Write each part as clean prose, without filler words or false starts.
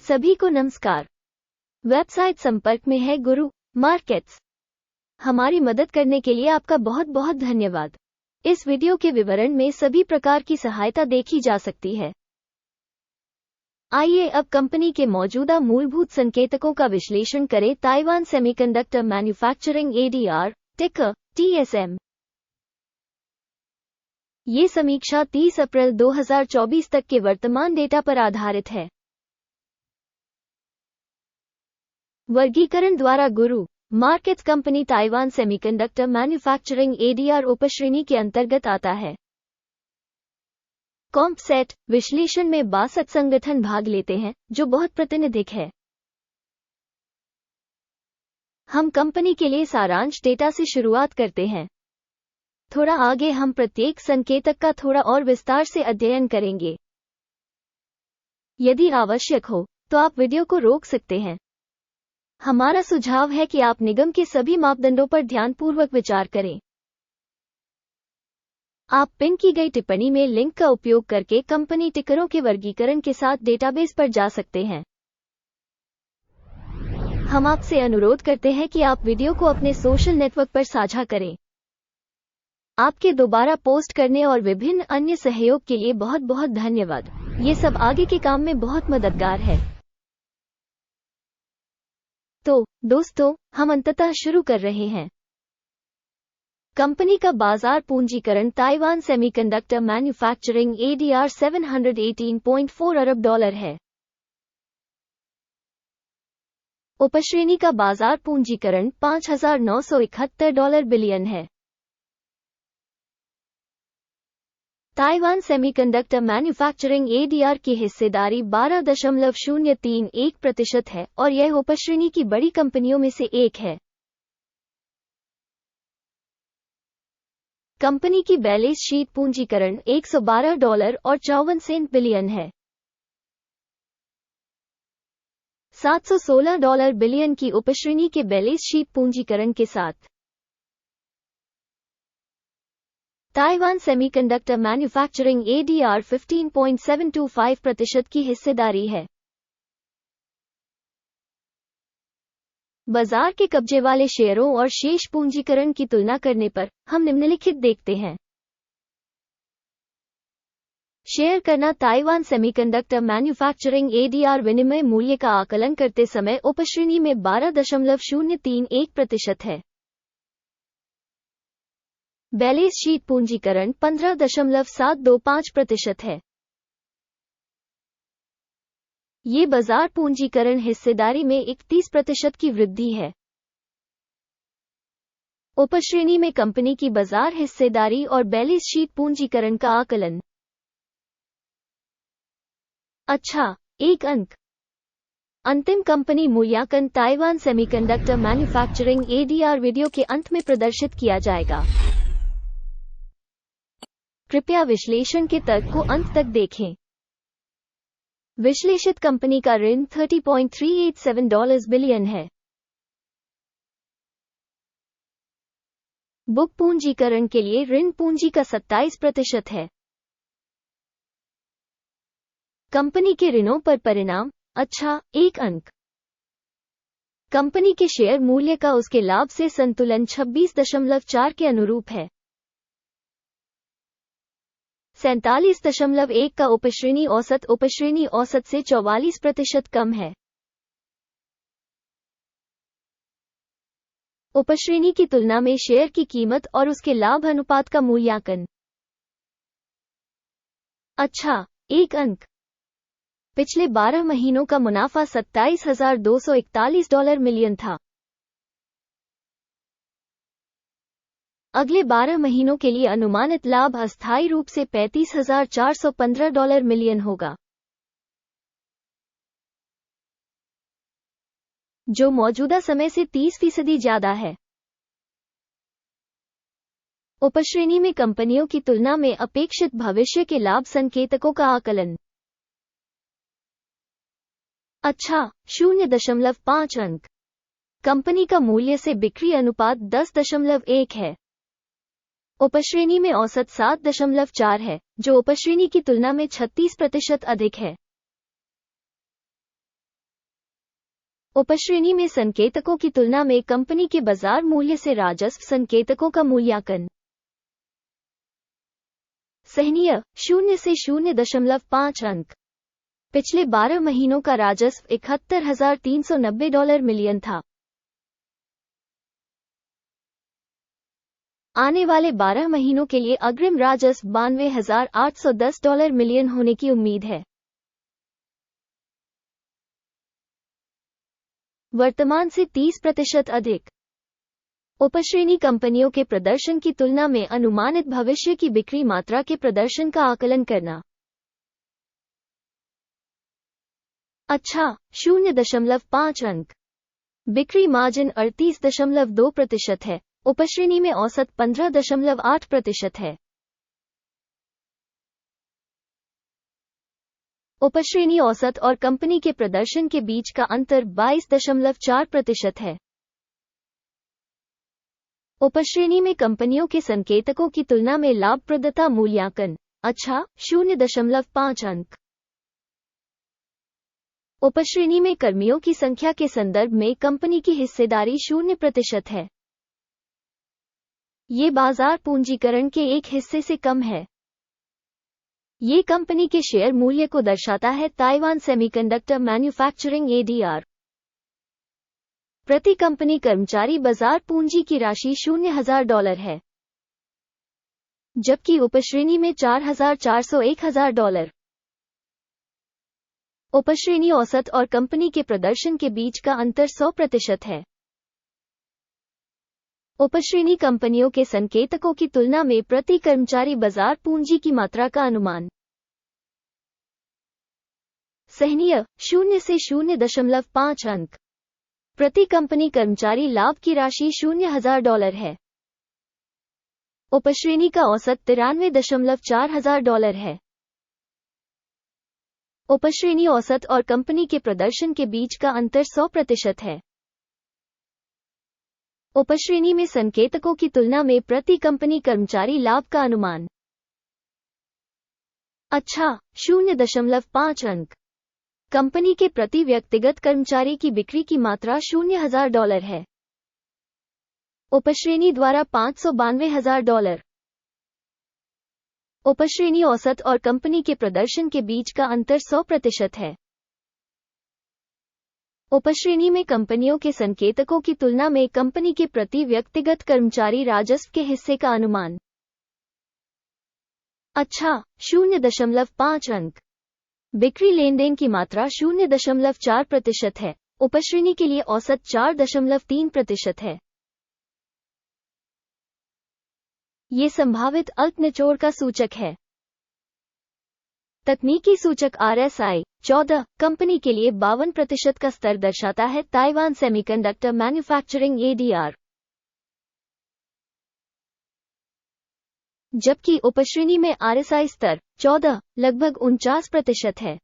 सभी को नमस्कार। वेबसाइट संपर्क में है गुरु मार्केट्स। हमारी मदद करने के लिए आपका बहुत बहुत धन्यवाद। इस वीडियो के विवरण में सभी प्रकार की सहायता देखी जा सकती है। आइए अब कंपनी के मौजूदा मूलभूत संकेतकों का विश्लेषण करें। ताइवान सेमीकंडक्टर मैन्युफैक्चरिंग ADR टिकर TSM। ये समीक्षा 30 अप्रैल 2024 तक के वर्तमान डेटा पर आधारित है। वर्गीकरण द्वारा गुरु markets company Taiwan semiconductor manufacturing ADR उपश्रेणी के अंतर्गत आता है। कॉम्पसेट विश्लेषण में 62 संगठन भाग लेते हैं, जो बहुत प्रातिनिधिक है। हम कंपनी के लिए सारांश डेटा से शुरुआत करते हैं। थोड़ा आगे हम प्रत्येक संकेतक का थोड़ा और विस्तार से अध्ययन करेंगे। यदि आवश्यक हो तो आप वीडियो को रोक सकते हैं। हमारा सुझाव है कि आप निगम के सभी मापदंडों पर ध्यानपूर्वक विचार करें। आप पिन की गई टिप्पणी में लिंक का उपयोग करके कंपनी टिकरों के वर्गीकरण के साथ डेटाबेस पर जा सकते हैं। हम आपसे अनुरोध करते हैं कि आप वीडियो को अपने सोशल नेटवर्क पर साझा करें। आपके दोबारा पोस्ट करने और विभिन्न अन्य सहयोग के लिए बहुत बहुत धन्यवाद। ये सब आगे के काम में बहुत मददगार है। तो दोस्तों, हम अंततः शुरू कर रहे हैं। कंपनी का बाजार पूंजीकरण ताइवान सेमीकंडक्टर मैन्युफैक्चरिंग ADR $718.4 अरब है। उपश्रेणी का बाजार पूंजीकरण $5,971 बिलियन है। ताइवान सेमीकंडक्टर मैन्युफैक्चरिंग ADR की हिस्सेदारी 12.031% है और यह उपश्रेणी की बड़ी कंपनियों में से एक है। कंपनी की बैलेंस शीट पूंजीकरण $112.54 बिलियन है। $716 बिलियन की उपश्रेणी के बैलेंस शीट पूंजीकरण के साथ ताइवान सेमीकंडक्टर मैन्युफैक्चरिंग ADR 15.725% की हिस्सेदारी है। बाजार के कब्जे वाले शेयरों और शेष पूंजीकरण की तुलना करने पर हम निम्नलिखित देखते हैं। शेयर करना ताइवान सेमीकंडक्टर मैन्युफैक्चरिंग ADR विनिमय मूल्य का आकलन करते समय उपश्रेणी में 12.031% है। बैलेंस शीट पूंजीकरण 15.725% है। ये बाजार पूंजीकरण हिस्सेदारी में 31% की वृद्धि है। उपश्रेणी में कंपनी की बाजार हिस्सेदारी और बैलेंस शीट पूंजीकरण का आकलन। अच्छा, एक अंक। अंतिम कंपनी मूल्यांकन Taiwan semiconductor manufacturing ADR video के अंत में प्रदर्शित किया जाएगा। कृपया विश्लेषण के तर्क को अंत तक देखें। विश्लेषित कंपनी का ऋण $30.387 बिलियन है। बुक पूंजीकरण के लिए ऋण पूंजी का 27% है। कंपनी के ऋणों पर परिणाम। अच्छा, एक अंक। कंपनी के शेयर मूल्य का उसके लाभ से संतुलन 26.4 के अनुरूप है। 47.1 का उपश्रेणी औसत से 44% कम है। उपश्रेणी की तुलना में शेयर की कीमत और उसके लाभ अनुपात का मूल्यांकन। अच्छा, एक अंक। पिछले 12 महीनों का मुनाफा $27,241 मिलियन था। अगले 12 महीनों के लिए अनुमानित लाभ अस्थायी रूप से $35,415 मिलियन होगा, जो मौजूदा समय से 30% ज्यादा है। उपश्रेणी में कंपनियों की तुलना में अपेक्षित भविष्य के लाभ संकेतकों का आकलन। अच्छा, 0.5 अंक। कंपनी का मूल्य से बिक्री अनुपात 10.1 है। उपश्रेणी में औसत 7.4 है, जो उपश्रेणी की तुलना में 36% अधिक है। उपश्रेणी में संकेतकों की तुलना में कंपनी के बाजार मूल्य से राजस्व संकेतकों का मूल्यांकन। सराहनीय 0 से 0.5 अंक। पिछले 12 महीनों का राजस्व $71,390 मिलियन था। आने वाले 12 महीनों के लिए अग्रिम राजस्व $92,810 मिलियन होने की उम्मीद है। वर्तमान से 30% अधिक। उपश्रेणी कंपनियों के प्रदर्शन की तुलना में अनुमानित भविष्य की बिक्री मात्रा के प्रदर्शन का आकलन करना। अच्छा 0.5 अंक। बिक्री मार्जिन 38.2% है। उपश्रेणी में औसत 15.8% है। उपश्रेणी औसत और कंपनी के प्रदर्शन के बीच का अंतर 22.4% है। उपश्रेणी में कंपनियों के संकेतकों की तुलना में लाभप्रदता मूल्यांकन। अच्छा 0.5 अंक। उपश्रेणी में कर्मियों की संख्या के संदर्भ में कंपनी की हिस्सेदारी 0% है। ये बाजार पूंजीकरण के एक हिस्से से कम है। ये कंपनी के शेयर मूल्य को दर्शाता है। Taiwan semiconductor manufacturing ADR। प्रति कंपनी कर्मचारी बाजार पूंजी की राशि $0,000 है, जबकि उपश्रेणी में $4,401,000। उपश्रेणी औसत और कंपनी के प्रदर्शन के बीच का अंतर 100% है। उपश्रेणी कंपनियों के संकेतकों की तुलना में प्रति कर्मचारी बाजार पूंजी की मात्रा का अनुमान। सराहनीय 0 से 0.5 अंक। प्रति कंपनी कर्मचारी लाभ की राशि $0,000 है। उपश्रेणी का औसत $93,400 है। उपश्रेणी औसत और कंपनी के प्रदर्शन के बीच का अंतर 100% है। उपश्रेणी में संकेतकों की तुलना में प्रति कंपनी कर्मचारी लाभ का अनुमान। अच्छा 0.5 अंक। कंपनी के प्रति व्यक्तिगत कर्मचारी की बिक्री की मात्रा $0,000 है। उपश्रेणी द्वारा $592,000। उपश्रेणी औसत और कंपनी के प्रदर्शन के बीच का अंतर 100% है। उपश्रेणी में कंपनियों के संकेतकों की तुलना में कंपनी के प्रति व्यक्तिगत कर्मचारी राजस्व के हिस्से का अनुमान। अच्छा 0.5 अंक। बिक्री लेनदेन की मात्रा 0.4% है। उपश्रेणी के लिए औसत 4.3% है। ये संभावित अल्प निचोड़ का सूचक है। तकनीकी सूचक RSI 14 कंपनी के लिए 52% का स्तर दर्शाता है। Taiwan semiconductor manufacturing ADR। जबकि उपश्रेणी में RSI स्तर 14 लगभग 49% है।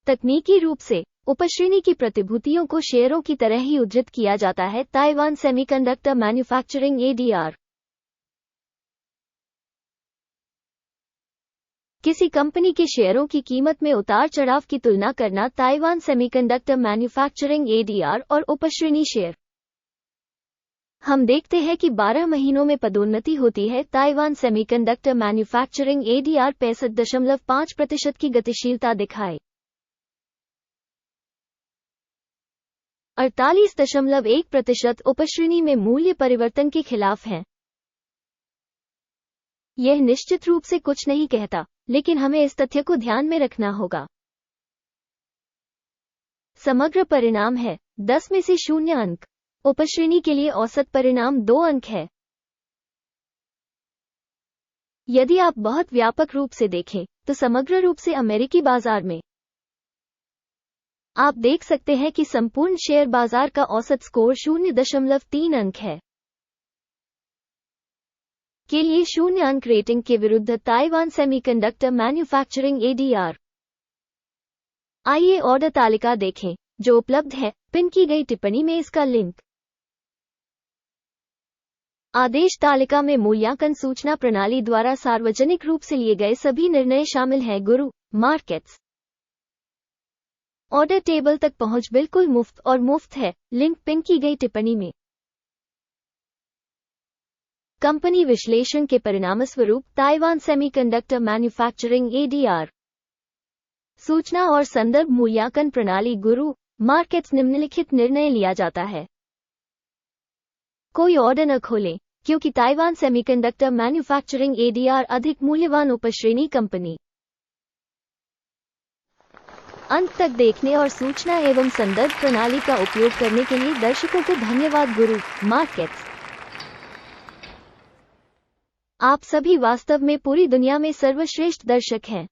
तकनीकी रूप से उपश्रेणी की प्रतिभूतियों को शेयरों की तरह ही उद्धृत किया जाता है। Taiwan semiconductor manufacturing ADR। किसी कंपनी के शेयरों की कीमत में उतार चढ़ाव की तुलना करना। ताइवान सेमीकंडक्टर मैन्युफैक्चरिंग ADR और उपश्रेणी शेयर। हम देखते हैं कि 12 महीनों में पदोन्नति होती है। ताइवान सेमीकंडक्टर मैन्युफैक्चरिंग ADR 65.5% की गतिशीलता दिखाए। 48.1% उपश्रेणी में मूल्य परिवर्तन के खिलाफ हैं। यह निश्चित रूप से कुछ नहीं कहता, लेकिन हमें इस तथ्य को ध्यान में रखना होगा। समग्र परिणाम है 10 में से 0 अंक। उपश्रेणी के लिए औसत परिणाम 2 अंक है। यदि आप बहुत व्यापक रूप से देखें तो समग्र रूप से अमेरिकी बाजार में आप देख सकते हैं कि संपूर्ण शेयर बाजार का औसत स्कोर 0.3 अंक है। के लिए 0 अंक रेटिंग के विरुद्ध ताइवान सेमीकंडक्टर मैन्युफैक्चरिंग ADR। आइए ऑर्डर तालिका देखें जो उपलब्ध है। पिन की गई टिप्पणी में इसका लिंक। आदेश तालिका में मूल्यांकन सूचना प्रणाली द्वारा सार्वजनिक रूप से लिए गए सभी निर्णय शामिल हैं। गुरु मार्केट्स। ऑर्डर टेबल तक पहुंच बिल्कुल मुफ्त और मुफ्त है, लिंक पिन की गई टिप्पणी में। कंपनी विश्लेषण के परिणामस्वरूप ताइवान सेमीकंडक्टर मैन्युफैक्चरिंग ADR सूचना और संदर्भ मूल्यांकन प्रणाली गुरु मार्केट्स निम्नलिखित निर्णय लिया जाता है। कोई ऑर्डर न खोलें, क्योंकि ताइवान सेमीकंडक्टर मैन्युफैक्चरिंग ADR अधिक मूल्यवान उपश्रेणी कंपनी। अंत तक देखने और सूचना एवं संदर्भ प्रणाली का उपयोग करने के लिए दर्शकों को धन्यवाद। गुरु मार्केट्स, आप सभी वास्तव में पूरी दुनिया में सर्वश्रेष्ठ दर्शक हैं।